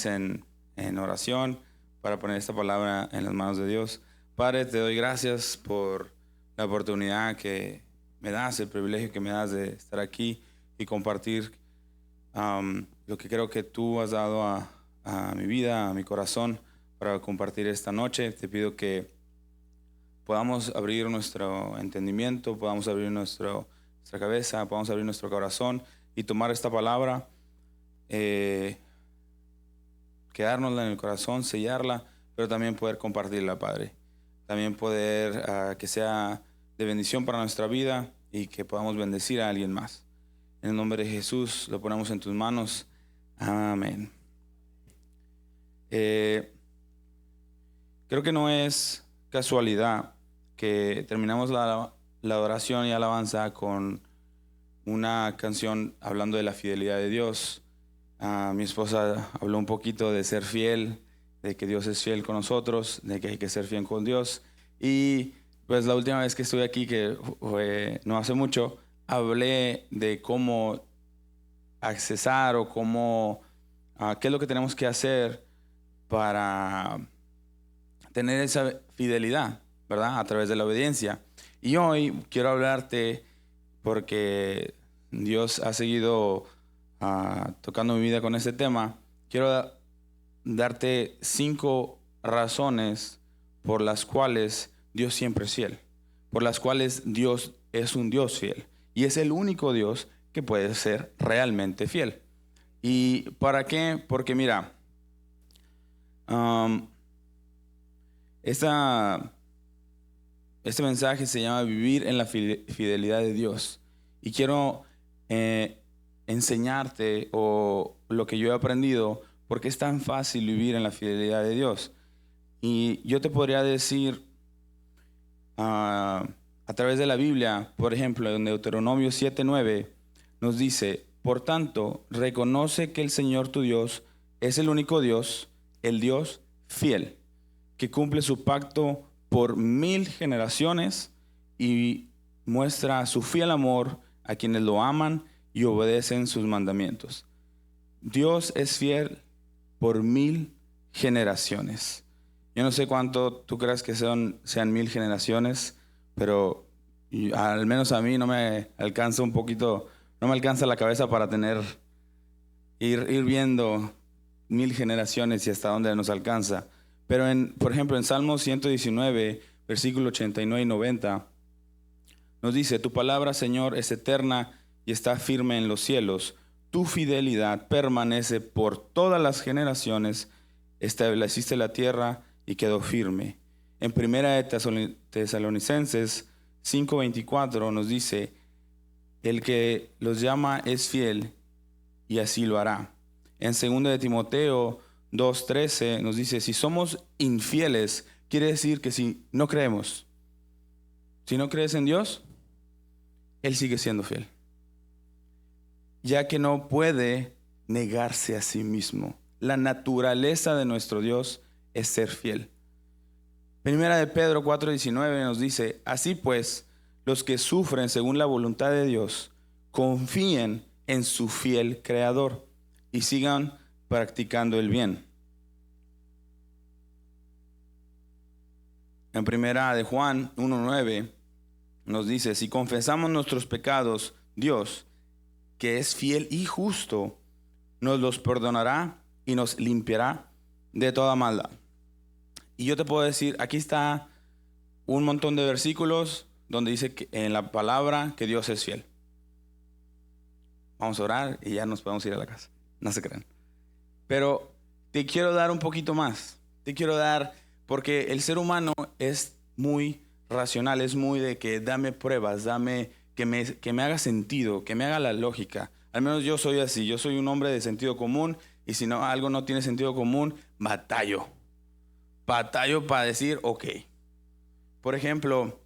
unes en oración para poner esta palabra en las manos de Dios. Padre, te doy gracias por la oportunidad que me das, el privilegio que me das de estar aquí y compartir lo que creo que tú has dado a mi vida, a mi corazón, para compartir esta noche. Te pido que podamos abrir nuestro entendimiento, podamos abrir nuestra cabeza, podamos abrir nuestro corazón y tomar esta palabra, quedárnosla en el corazón, sellarla, pero también poder compartirla, Padre. También poder que sea de bendición para nuestra vida y que podamos bendecir a alguien más. En el nombre de Jesús lo ponemos en tus manos. Amén. Creo que no es casualidad que terminamos la adoración y alabanza con una canción hablando de la fidelidad de Dios. Mi esposa habló un poquito de ser fiel, de que Dios es fiel con nosotros, de que hay que ser fiel con Dios. Y pues la última vez que estuve aquí, que fue no hace mucho, hablé de cómo accesar o cómo, qué es lo que tenemos que hacer para tener esa fidelidad, ¿verdad? A través de la obediencia. Y hoy quiero hablarte porque Dios ha seguido tocando mi vida con este tema. Quiero darte 5 razones por las cuales Dios siempre es fiel, por las cuales Dios es un Dios fiel y es el único Dios que puede ser realmente fiel. ¿Y para qué? Porque mira, este mensaje se llama Vivir en la fidelidad de Dios, y quiero enseñarte o lo que yo he aprendido, porque es tan fácil vivir en la fidelidad de Dios. Y yo te podría decir a través de la Biblia, por ejemplo, en Deuteronomio 7:9 nos dice: por tanto, reconoce que el Señor tu Dios es el único Dios, el Dios fiel, que cumple su pacto por 1000 generaciones y muestra su fiel amor a quienes lo aman y obedecen sus mandamientos. Dios es fiel por 1000 generaciones. Yo no sé cuánto tú crees que sean 1000 generaciones, pero al menos a mí no me alcanza la cabeza para ir viendo 1000 generaciones y hasta dónde nos alcanza. Pero por ejemplo, en Salmos 119, versículo 89 y 90, nos dice: tu palabra, Señor, es eterna y está firme en los cielos. Tu fidelidad permanece por todas las generaciones. Estableciste la tierra y quedó firme. En primera de Tesalonicenses 5:24 nos dice: el que los llama es fiel y así lo hará. En segunda de Timoteo 2:13 nos dice: si somos infieles, quiere decir que si no creemos, si no crees en Dios, Él sigue siendo fiel, ya que no puede negarse a sí mismo. La naturaleza de nuestro Dios es ser fiel. Primera de Pedro 4:19 nos dice: así pues, los que sufren según la voluntad de Dios, confíen en su fiel Creador y sigan practicando el bien. En primera de Juan 1:9 nos dice: si confesamos nuestros pecados, Dios, que es fiel y justo, nos los perdonará y nos limpiará de toda maldad. Y yo te puedo decir, aquí está un montón de versículos donde dice que en la palabra que Dios es fiel. Vamos a orar y ya nos podemos ir a la casa. No se crean. Pero te quiero dar un poquito más. Te quiero dar, porque el ser humano es muy racional, es muy de que dame pruebas, dame que me haga sentido, que me haga la lógica. Al menos yo soy así, yo soy un hombre de sentido común, y si no, algo no tiene sentido común, batallo para decir ok. Por ejemplo,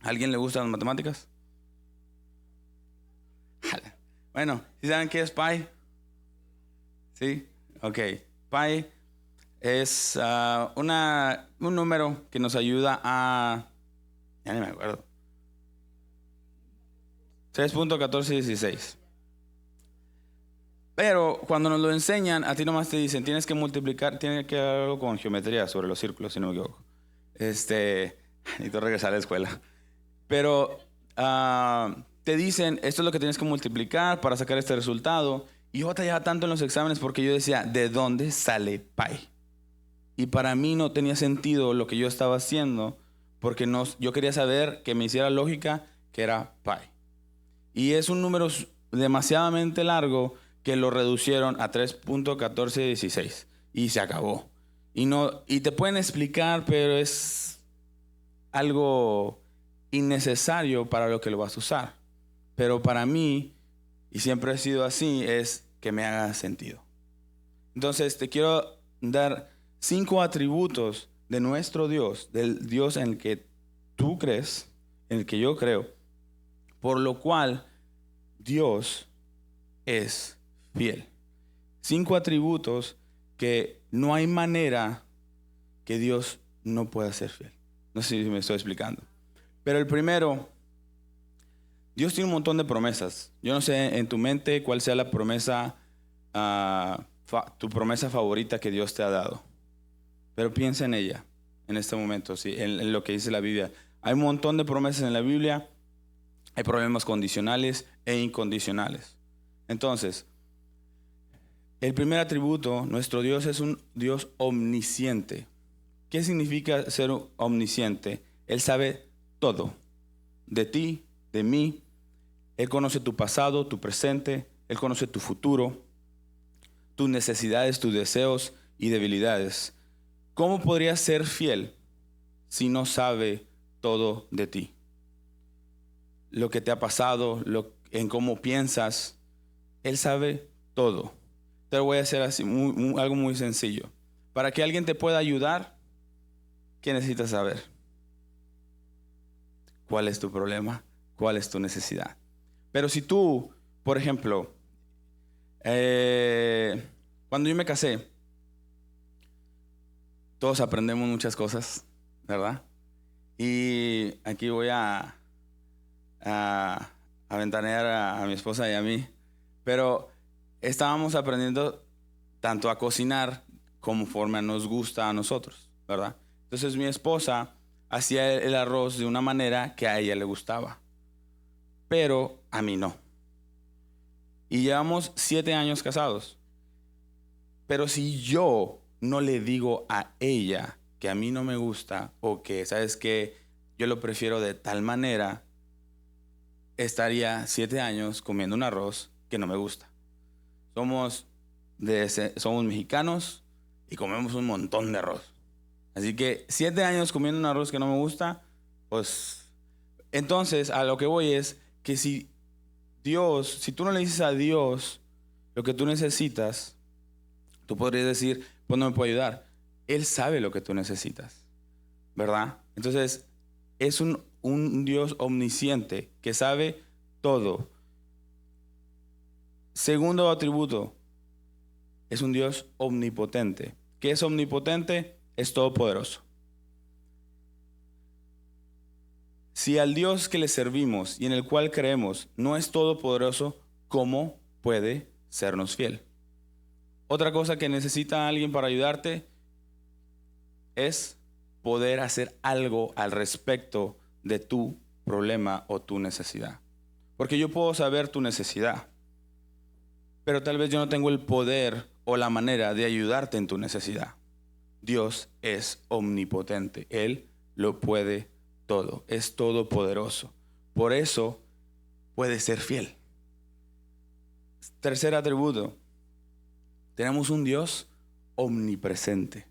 ¿a alguien le gustan las matemáticas? Bueno, ¿sí saben qué es pi? ¿Sí? Ok. Pi es un número que nos ayuda a... Ya ni me acuerdo. 3.1416. Pero cuando nos lo enseñan, a ti nomás te dicen, tienes que multiplicar, tiene que haber algo con geometría sobre los círculos, si no me equivoco. Necesito regresar a la escuela. Pero te dicen, esto es lo que tienes que multiplicar para sacar este resultado. Y yo batallaba tanto en los exámenes porque yo decía, ¿de dónde sale pi? Y para mí no tenía sentido lo que yo estaba haciendo porque no, yo quería saber que me hiciera lógica que era pi. Y es un número demasiadamente largo que lo reducieron a 3.1416 y se acabó. Y te pueden explicar, pero es algo innecesario para lo que lo vas a usar. Pero para mí, y siempre ha sido así, es que me haga sentido. Entonces te quiero dar 5 atributos de nuestro Dios, del Dios en el que tú crees, en el que yo creo, por lo cual Dios es fiel. 5 atributos que no hay manera que Dios no pueda ser fiel. No sé si me estoy explicando. Pero el primero, Dios tiene un montón de promesas. Yo no sé en tu mente cuál sea la promesa, tu promesa favorita que Dios te ha dado. Pero piensa en ella en este momento, ¿sí? En lo que dice la Biblia. Hay un montón de promesas en la Biblia. Hay problemas condicionales e incondicionales. Entonces, el primer atributo, nuestro Dios es un Dios omnisciente. ¿Qué significa ser omnisciente? Él sabe todo, de ti, de mí. Él conoce tu pasado, tu presente. Él conoce tu futuro, tus necesidades, tus deseos y debilidades. ¿Cómo podrías ser fiel si no sabe todo de ti? Lo que te ha pasado, en cómo piensas, Él sabe todo. Te lo voy a hacer así, algo muy sencillo. Para que alguien te pueda ayudar, ¿qué necesitas saber? ¿Cuál es tu problema? ¿Cuál es tu necesidad? Pero si tú, por ejemplo, cuando yo me casé, todos aprendemos muchas cosas, ¿verdad? Y aquí voy a ventanear a mi esposa y a mí. Pero estábamos aprendiendo tanto a cocinar conforme nos gusta a nosotros, ¿verdad? Entonces mi esposa hacía el arroz de una manera que a ella le gustaba, pero a mí no. Y llevamos 7 años casados. Pero si yo no le digo a ella que a mí no me gusta o que, ¿sabes qué? Yo lo prefiero de tal manera, estaría 7 años comiendo un arroz que no me gusta. Somos mexicanos y comemos un montón de arroz. Así que 7 años comiendo un arroz que no me gusta, pues entonces a lo que voy es que si tú no le dices a Dios lo que tú necesitas, tú podrías decir, pues no me puede ayudar. Él sabe lo que tú necesitas, ¿verdad? Entonces es un Dios omnisciente que sabe todo. Segundo atributo, es un Dios omnipotente. ¿Qué es omnipotente? Es todopoderoso. Si al Dios que le servimos y en el cual creemos no es todopoderoso, ¿cómo puede sernos fiel? Otra cosa que necesita alguien para ayudarte es poder hacer algo al respecto de tu problema o tu necesidad. Porque yo puedo saber tu necesidad, pero tal vez yo no tengo el poder o la manera de ayudarte en tu necesidad. Dios es omnipotente. Él lo puede todo. Es todopoderoso. Por eso puede ser fiel. Tercer atributo. Tenemos un Dios omnipresente.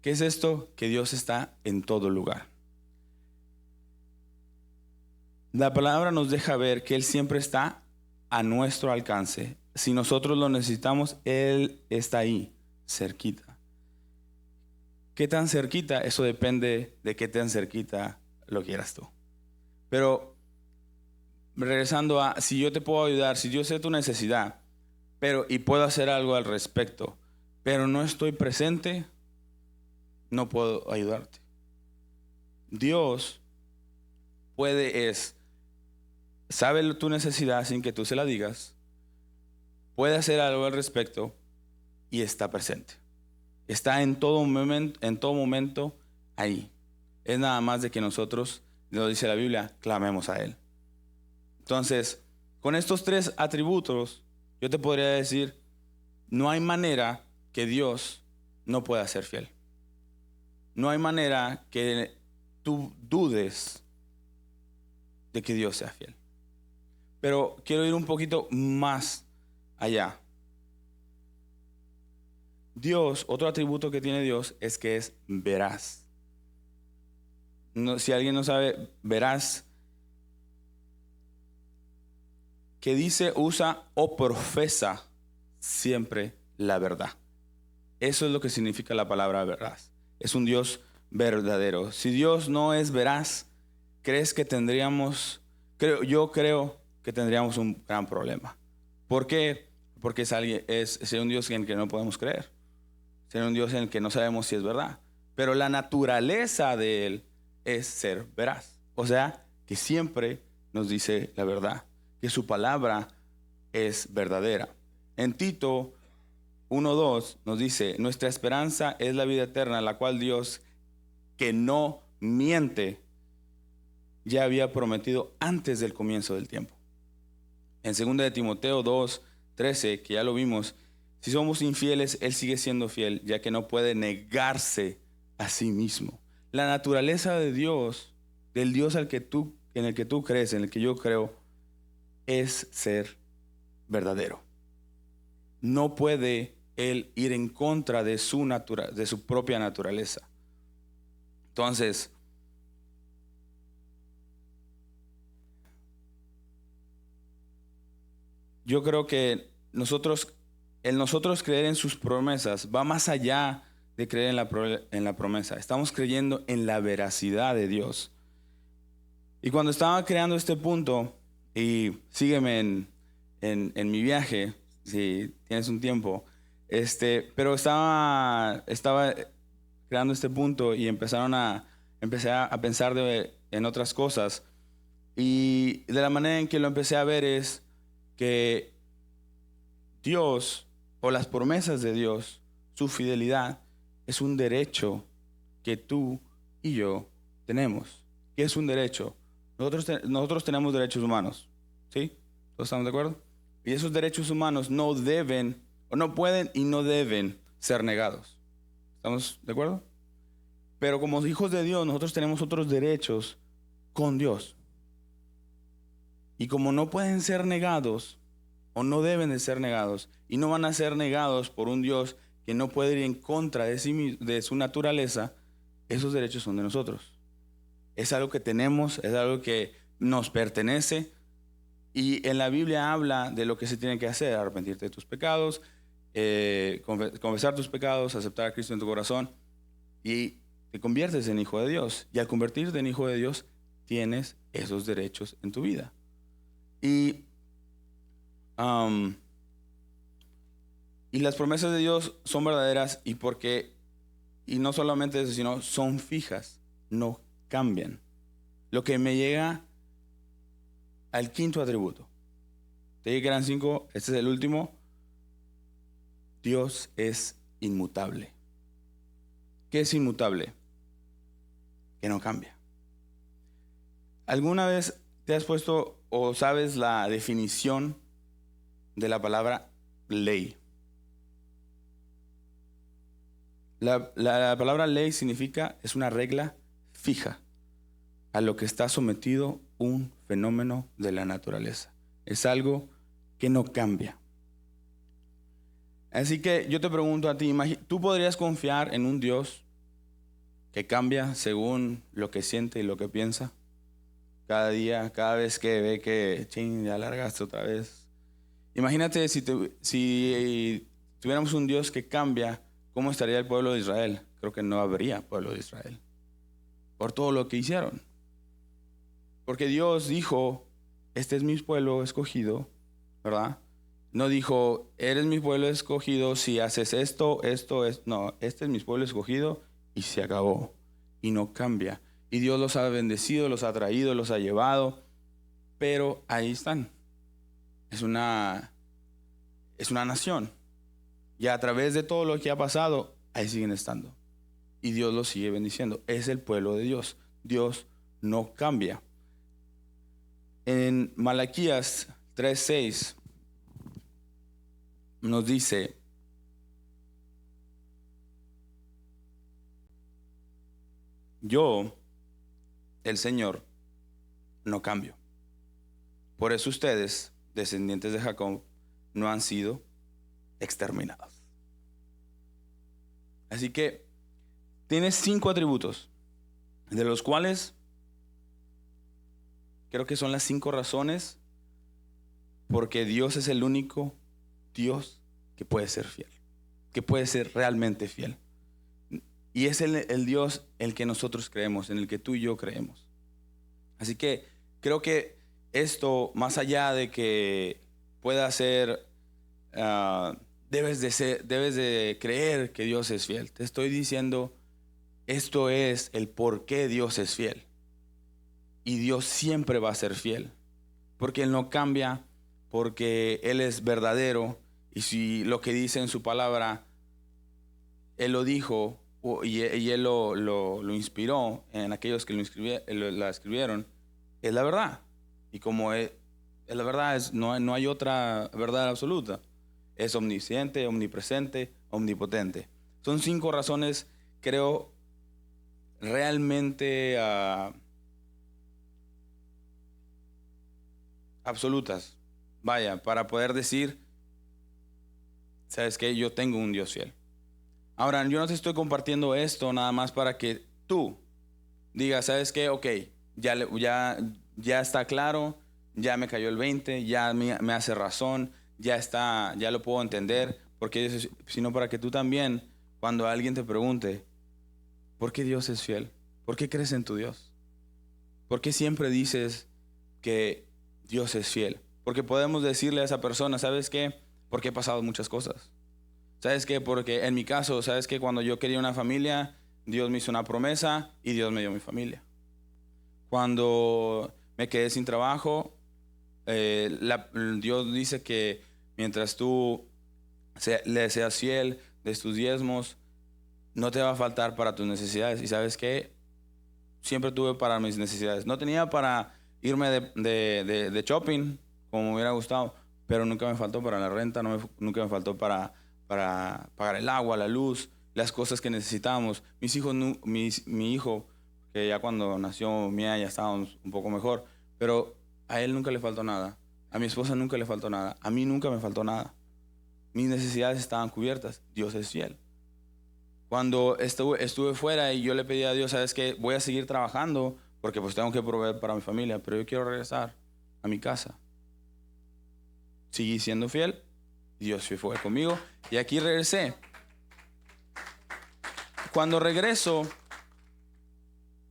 ¿Qué es esto? Que Dios está en todo lugar. La palabra nos deja ver que Él siempre está a nuestro alcance. Si nosotros lo necesitamos, Él está ahí, cerquita. ¿Qué tan cerquita? Eso depende de qué tan cerquita lo quieras tú. Pero regresando a, si yo te puedo ayudar, si yo sé tu necesidad, y puedo hacer algo al respecto, pero no estoy presente, no puedo ayudarte. Dios sabe tu necesidad sin que tú se la digas, puede hacer algo al respecto y está presente. Está en todo momento ahí. Es nada más de que nosotros, lo dice la Biblia, clamemos a Él. Entonces, con estos tres atributos, yo te podría decir, no hay manera que Dios no pueda ser fiel. No hay manera que tú dudes de que Dios sea fiel. Pero quiero ir un poquito más allá. Dios, otro atributo que tiene Dios es que es veraz. No, si alguien no sabe, veraz, que dice, usa o profesa siempre la verdad. Eso es lo que significa la palabra veraz. Es un Dios verdadero. Si Dios no es veraz, yo creo que tendríamos un gran problema. ¿Por qué? Porque es un Dios en el que no podemos creer. Es un Dios en el que no sabemos si es verdad. Pero la naturaleza de Él es ser veraz. O sea, que siempre nos dice la verdad. Que su palabra es verdadera. En Tito 1:2 nos dice, nuestra esperanza es la vida eterna, la cual Dios, que no miente, ya había prometido antes del comienzo del tiempo. En 2 de Timoteo 2:13, que ya lo vimos, si somos infieles, Él sigue siendo fiel, ya que no puede negarse a sí mismo. La naturaleza de Dios, del Dios en el que tú crees, en el que yo creo, es ser verdadero. No puede Él ir en contra de su propia naturaleza. Entonces, yo creo que nosotros creer en sus promesas va más allá de creer en la promesa. Estamos creyendo en la veracidad de Dios. Y cuando estaba creando este punto, y sígueme en mi viaje, si tienes un tiempo, pero estaba creando este punto y empecé a pensar en otras cosas. Y de la manera en que lo empecé a ver es que Dios, o las promesas de Dios, su fidelidad, es un derecho que tú y yo tenemos. ¿Qué es un derecho? Nosotros tenemos derechos humanos, ¿sí? ¿Todos estamos de acuerdo? Y esos derechos humanos no pueden y no deben ser negados. ¿Estamos de acuerdo? Pero como hijos de Dios, nosotros tenemos otros derechos con Dios. Y como no pueden ser negados, o no deben de ser negados, y no van a ser negados por un Dios que no puede ir en contra de su naturaleza, esos derechos son de nosotros. Es algo que tenemos, es algo que nos pertenece, y en la Biblia habla de lo que se tiene que hacer: arrepentirte de tus pecados, confesar tus pecados, aceptar a Cristo en tu corazón, y te conviertes en hijo de Dios. Y al convertirte en hijo de Dios, tienes esos derechos en tu vida. Y las promesas de Dios son verdaderas, y no solamente eso, sino son fijas, no cambian. Lo que me llega al quinto atributo. Te dije que eran 5, este es el último. Dios es inmutable. ¿Qué es inmutable? Que no cambia. ¿Alguna vez te has puesto o sabes la definición de la palabra ley? La palabra ley es una regla fija a lo que está sometido un fenómeno de la naturaleza. Es algo que no cambia. Así que yo te pregunto a ti, ¿tú podrías confiar en un Dios que cambia según lo que siente y lo que piensa? Cada día, cada vez que ve que ya largaste otra vez. Imagínate si tuviéramos un Dios que cambia, ¿cómo estaría el pueblo de Israel? Creo que no habría pueblo de Israel por todo lo que hicieron. Porque Dios dijo, este es mi pueblo escogido, ¿verdad? No dijo, eres mi pueblo escogido si haces esto. No, este es mi pueblo escogido y se acabó. Y no cambia. Y Dios los ha bendecido, los ha traído, los ha llevado. Pero ahí están. es una nación. Y a través de todo lo que ha pasado, ahí siguen estando. Y Dios los sigue bendiciendo. Es el pueblo de Dios. Dios no cambia. En Malaquías 3:6 nos dice: yo, el Señor, no cambio. Por eso ustedes, descendientes de Jacob, no han sido exterminados. Así que tienes 5 atributos, de los cuales creo que son las 5 razones porque Dios es el único Dios que puede ser fiel, que puede ser realmente fiel. Y es el Dios el que nosotros creemos, en el que tú y yo creemos. Así que creo que esto, más allá de que pueda ser, debes de creer que Dios es fiel. Te estoy diciendo, esto es el por qué Dios es fiel. Y Dios siempre va a ser fiel, porque Él no cambia, porque Él es verdadero. Y si lo que dice en su palabra, Él lo dijo, y Él lo inspiró en aquellos que la escribieron, es la verdad. Y como es la verdad, no hay otra verdad absoluta. Es omnisciente, omnipresente, omnipotente. Son 5 razones, creo, realmente absolutas, vaya, para poder decir, ¿sabes qué? Yo tengo un Dios fiel. Ahora, yo no te estoy compartiendo esto nada más para que tú digas, ¿sabes qué? Ok, ya está claro, ya me cayó el 20, ya me hace razón, ya lo puedo entender, sino para que tú también, cuando alguien te pregunte, ¿por qué Dios es fiel? ¿Por qué crees en tu Dios? ¿Por qué siempre dices que Dios es fiel? Porque podemos decirle a esa persona, ¿sabes qué? Porque he pasado muchas cosas. ¿Sabes qué? Porque en mi caso, ¿sabes qué? Cuando yo quería una familia, Dios me hizo una promesa y Dios me dio mi familia. Cuando me quedé sin trabajo, Dios dice que mientras tú le seas fiel de tus diezmos, no te va a faltar para tus necesidades. ¿Y sabes qué? Siempre tuve para mis necesidades. No tenía para irme de shopping como me hubiera gustado, pero nunca me faltó para la renta, nunca me faltó para pagar el agua, la luz, las cosas que necesitábamos. Mi hijo, que ya cuando nació Mía ya estábamos un poco mejor, pero a él nunca le faltó nada. A mi esposa nunca le faltó nada. A mí nunca me faltó nada. Mis necesidades estaban cubiertas. Dios es fiel. Cuando estuve fuera y yo le pedí a Dios, ¿sabes qué? Voy a seguir trabajando porque pues tengo que proveer para mi familia, pero yo quiero regresar a mi casa. Seguí siendo fiel. Dios fue conmigo y aquí regresé. Cuando regreso,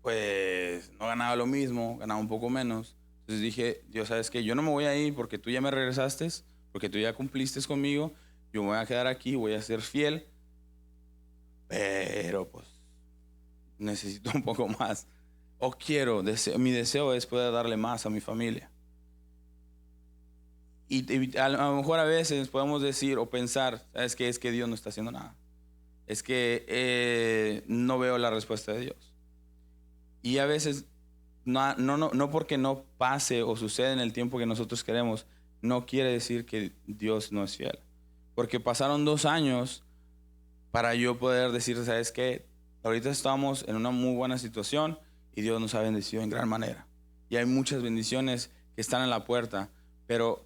pues no ganaba lo mismo, ganaba un poco menos. Entonces dije, Dios, ¿sabes qué? Yo no me voy a ir porque tú ya me regresaste, porque tú ya cumpliste conmigo. Yo me voy a quedar aquí, voy a ser fiel, pero pues necesito un poco más. Mi deseo es poder darle más a mi familia. Y a lo mejor a veces podemos decir o pensar, ¿sabes qué? Es que Dios no está haciendo nada. Es que no veo la respuesta de Dios. Y a veces, no porque no pase o suceda en el tiempo que nosotros queremos, no quiere decir que Dios no es fiel. Porque pasaron 2 años para yo poder decir, ¿sabes qué? Ahorita estamos en una muy buena situación y Dios nos ha bendecido en gran manera. Y hay muchas bendiciones que están en la puerta, pero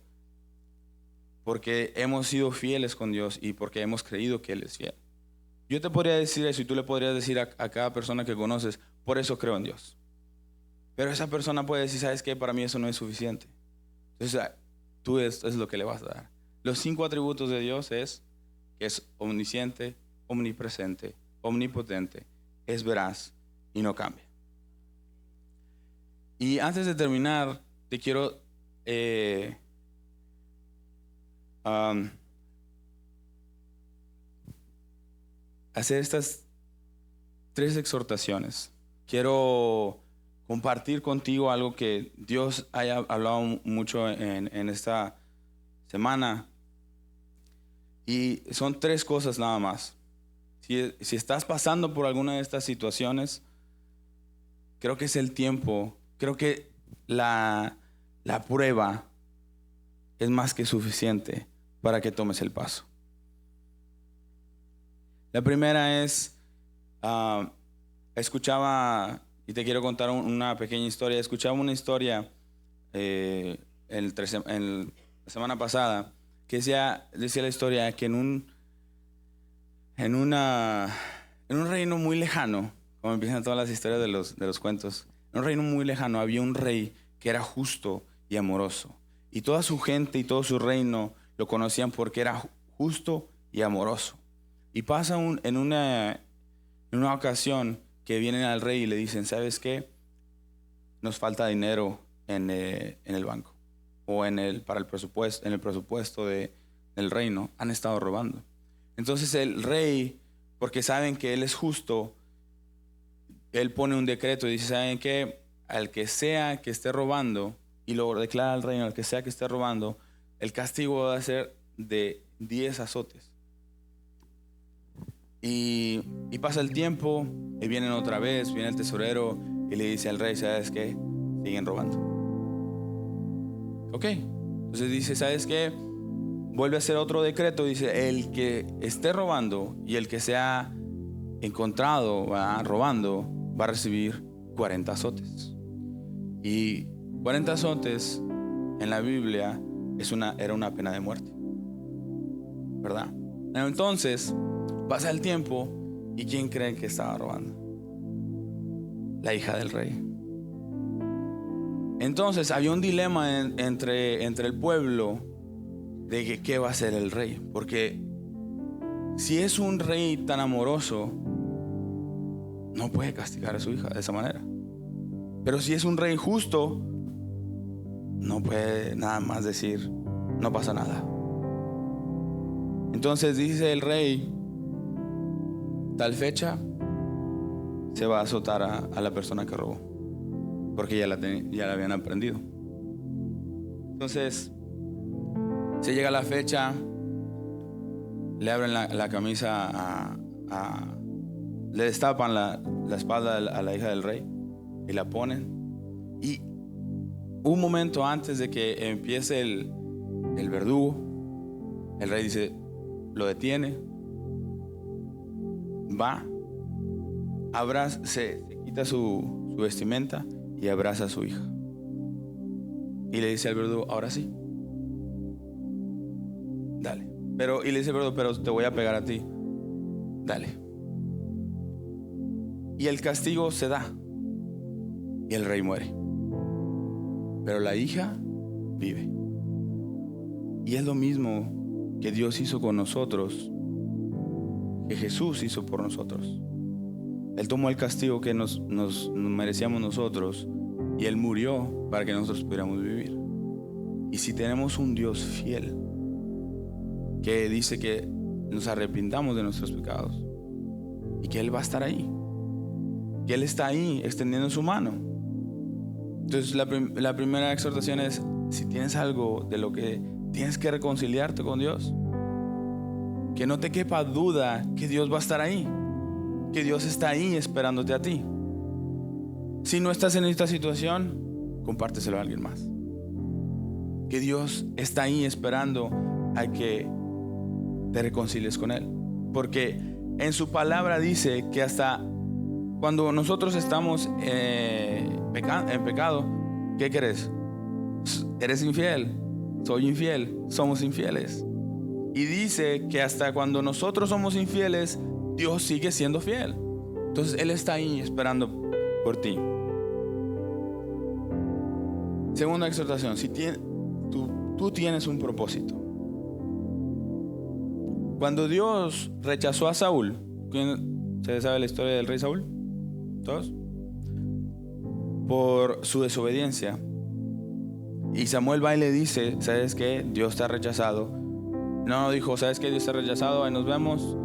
porque hemos sido fieles con Dios y porque hemos creído que Él es fiel. Yo te podría decir eso y tú le podrías decir a cada persona que conoces, por eso creo en Dios. Pero esa persona puede decir, ¿sabes qué? Para mí eso no es suficiente. Entonces, tú es lo que le vas a dar. Los 5 atributos de Dios es que es omnisciente, omnipresente, omnipotente, es veraz y no cambia. Y antes de terminar, te quiero hacer estas 3 exhortaciones. Quiero compartir contigo algo que Dios haya hablado mucho en esta semana. Y son tres cosas nada más. Si estás pasando por alguna de estas situaciones, creo que es el tiempo, creo que la prueba es más que suficiente para que tomes el paso. La primera es, escuchaba, y te quiero contar una pequeña historia, escuchaba una historia la semana pasada, que decía la historia que en un reino muy lejano, como empiezan todas las historias de los cuentos, en un reino muy lejano había un rey que era justo y amoroso. Y toda su gente y todo su reino lo conocían porque era justo y amoroso. Y pasa en una ocasión que vienen al rey y le dicen, ¿sabes qué? Nos falta dinero en el banco o para el presupuesto del reino. Han estado robando. Entonces el rey, porque saben que él es justo, él pone un decreto y dice, ¿saben qué? Al que sea que esté robando, y lo declara al reino, al que sea que esté robando, el castigo va a ser de 10 azotes. Y pasa el tiempo, y vienen otra vez, viene el tesorero y le dice al rey, ¿sabes qué? Siguen robando. Ok, entonces dice, ¿sabes qué? Vuelve a hacer otro decreto, dice, el que esté robando y el que sea encontrado robando va a recibir 40 azotes. Y 40 azotes en la Biblia era una pena de muerte, ¿verdad? Entonces pasa el tiempo y ¿quién creen que estaba robando? La hija del rey. Entonces había un dilema entre el pueblo de que qué va a hacer el rey, porque si es un rey tan amoroso, no puede castigar a su hija de esa manera. Pero si es un rey justo, no puede nada más decir, no pasa nada. Entonces dice el rey, tal fecha se va a azotar a la persona que robó, porque ya la habían aprendido. Entonces se llega la fecha, le abren la camisa le destapan la espalda a la hija del rey y la ponen. Y un momento antes de que empiece el verdugo, el rey dice, lo detiene, va, se quita su vestimenta y abraza a su hija. Y le dice al verdugo, ahora sí, dale. Y le dice el verdugo, pero te voy a pegar a ti, dale. Y el castigo se da y el rey muere, pero la hija vive. Y es lo mismo que Dios hizo con nosotros, que Jesús hizo por nosotros. Él tomó el castigo que nos merecíamos nosotros y Él murió para que nosotros pudiéramos vivir. Y si tenemos un Dios fiel que dice que nos arrepintamos de nuestros pecados y que Él va a estar ahí, que Él está ahí extendiendo su mano. Entonces la primera exhortación es, si tienes algo de lo que tienes que reconciliarte con Dios, que no te quepa duda que Dios va a estar ahí, que Dios está ahí esperándote a ti. Si no estás en esta situación, compárteselo a alguien más, que Dios está ahí esperando a que te reconcilies con Él, porque en su palabra dice que hasta cuando nosotros estamos en pecado, ¿qué crees? Eres infiel, soy infiel, somos infieles. Y dice que hasta cuando nosotros somos infieles, Dios sigue siendo fiel. Entonces Él está ahí esperando por ti. Segunda exhortación, si tú tienes un propósito. Cuando Dios rechazó a Saúl, ¿se sabe la historia del rey Saúl? ¿Todos? Por su desobediencia. Y Samuel va y le dice, ¿sabes qué? Dios te ha rechazado. No dijo, ¿sabes qué? Dios te ha rechazado, ahí nos vemos,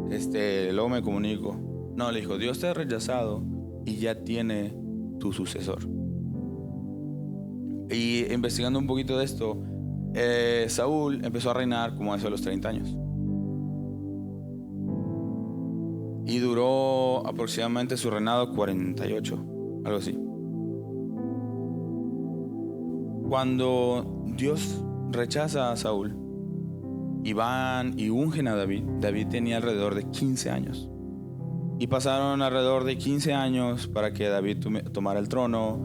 luego me comunico. No, le dijo, Dios te ha rechazado y ya tiene tu sucesor. Y investigando un poquito de esto, Saúl empezó a reinar como a eso de los 30 años. y duró aproximadamente su reinado 48, algo así. Cuando Dios rechaza a Saúl y van y ungen a David, David tenía alrededor de 15 años. Y pasaron alrededor de 15 años para que David tomara el trono.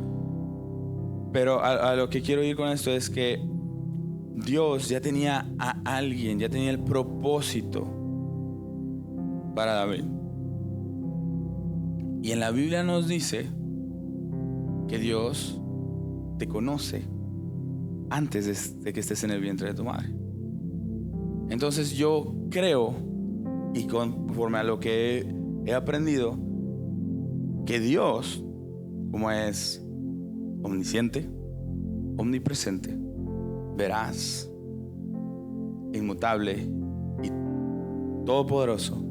Pero a lo que quiero ir con esto es que Dios ya tenía a alguien, ya tenía el propósito para David. Y en la Biblia nos dice que Dios te conoce antes de que estés en el vientre de tu madre. Entonces yo creo, y conforme a lo que he aprendido, que Dios, como es omnisciente, omnipresente, veraz, inmutable y todopoderoso,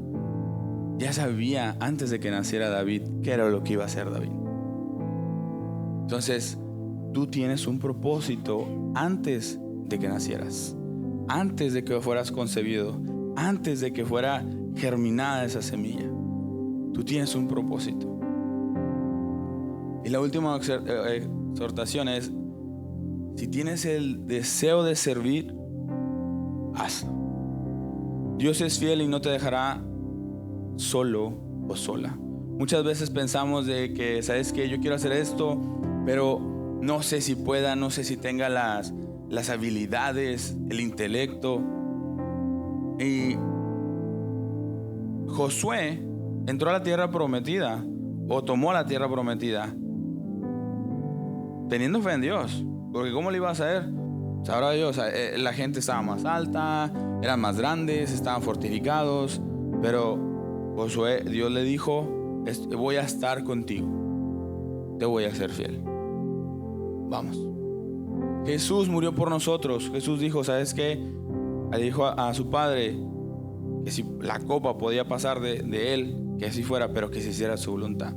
ya sabía antes de que naciera David qué era lo que iba a hacer David. Entonces tú tienes un propósito antes de que nacieras, antes de que fueras concebido, antes de que fuera germinada esa semilla. Tú tienes un propósito. Y la última exhortación es: si tienes el deseo de servir, hazlo. Dios es fiel y no te dejará solo o sola. Muchas veces pensamos de que, ¿sabes qué? Yo quiero hacer esto, pero no sé si pueda, no sé si tenga las habilidades, el intelecto. Y Josué entró a la tierra prometida, o tomó la tierra prometida, teniendo fe en Dios. Porque ¿cómo le iba a saber? Sabrá Dios, la gente estaba más alta, eran más grandes, estaban fortificados. Pero Josué, Dios le dijo: voy a estar contigo, te voy a ser fiel. Vamos. Jesús murió por nosotros. Jesús dijo: ¿sabes qué? Le dijo a su padre que si la copa podía pasar de él, que así fuera, pero que se hiciera su voluntad.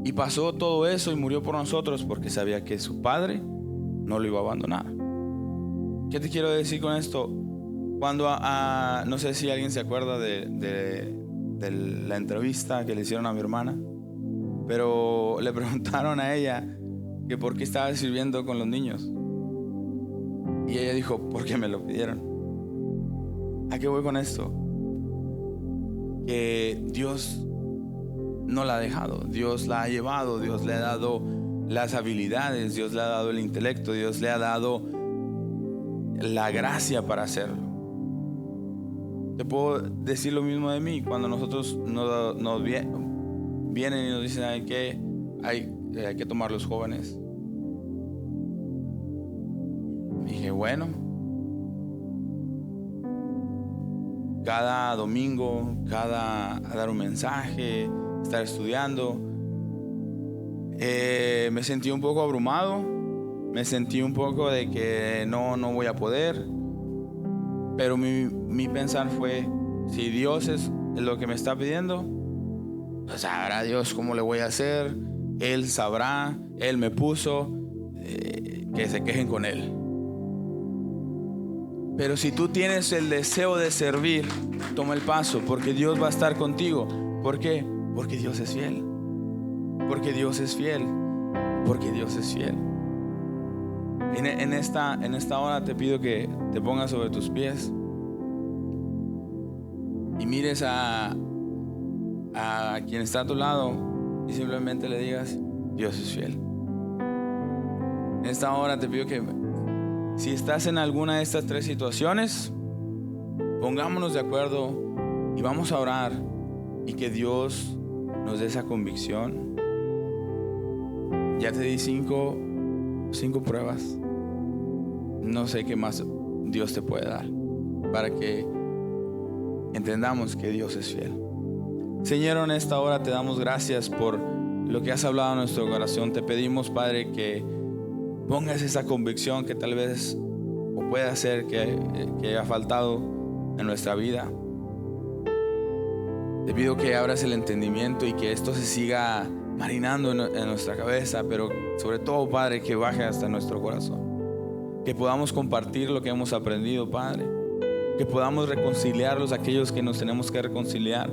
Y pasó todo eso y murió por nosotros porque sabía que su padre no lo iba a abandonar. ¿Qué te quiero decir con esto? Cuando no sé si alguien se acuerda de la entrevista que le hicieron a mi hermana, pero le preguntaron a ella que por qué estaba sirviendo con los niños, y ella dijo: porque me lo pidieron. ¿A qué voy con esto? Que Dios no la ha dejado, Dios la ha llevado, Dios le ha dado las habilidades, Dios le ha dado el intelecto, Dios le ha dado la gracia para hacerlo. Te puedo decir lo mismo de mí. Cuando nosotros nos vienen y nos dicen: hay que tomar los jóvenes, dije: bueno, cada domingo, a dar un mensaje, estar estudiando, me sentí un poco abrumado, me sentí un poco de que no voy a poder. Pero mi pensar fue: si Dios es lo que me está pidiendo, pues sabrá Dios cómo le voy a hacer. Él sabrá, Él me puso, que se quejen con Él. Pero si tú tienes el deseo de servir, toma el paso, porque Dios va a estar contigo. ¿Por qué? Porque Dios es fiel. Porque Dios es fiel. Porque Dios es fiel. En esta hora te pido que te pongas sobre tus pies y mires a quien está a tu lado y simplemente le digas: Dios es fiel. En esta hora te pido que, si estás en alguna de estas tres situaciones, pongámonos de acuerdo y vamos a orar, y que Dios nos dé esa convicción. Ya te di cinco pruebas. No sé qué más Dios te puede dar para que entendamos que Dios es fiel. Señor, en esta hora te damos gracias por lo que has hablado en nuestro corazón. Te pedimos, Padre, que pongas esa convicción que tal vez o pueda ser que ha faltado en nuestra vida. Te pido que abras el entendimiento y que esto se siga marinando en nuestra cabeza, pero sobre todo, Padre, que baje hasta nuestro corazón. Que podamos compartir lo que hemos aprendido, Padre. Que podamos reconciliarlos, aquellos que nos tenemos que reconciliar.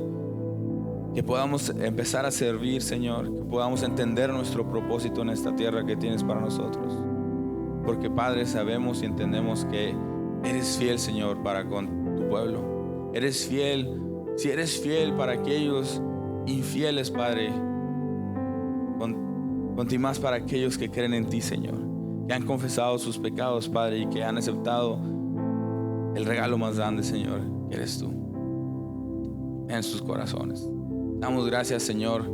que podamos empezar a servir, Señor, que podamos entender nuestro propósito en esta tierra que tienes para nosotros. Porque, Padre, sabemos y entendemos que eres fiel, Señor, para con tu pueblo. Eres fiel. Si eres fiel para aquellos infieles, Padre, con ti más para aquellos que creen en ti, Señor, que han confesado sus pecados, Padre, y que han aceptado el regalo más grande, Señor, que eres tú, en sus corazones. Damos gracias, Señor,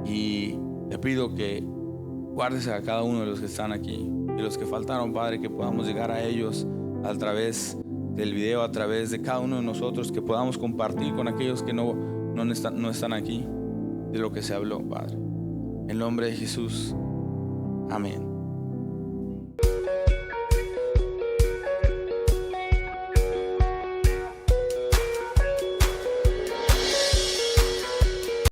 y te pido que guardes a cada uno de los que están aquí y los que faltaron, Padre, que podamos llegar a ellos a través del video, a través de cada uno de nosotros, que podamos compartir con aquellos que no están aquí de lo que se habló, Padre. En el nombre de Jesús, amén.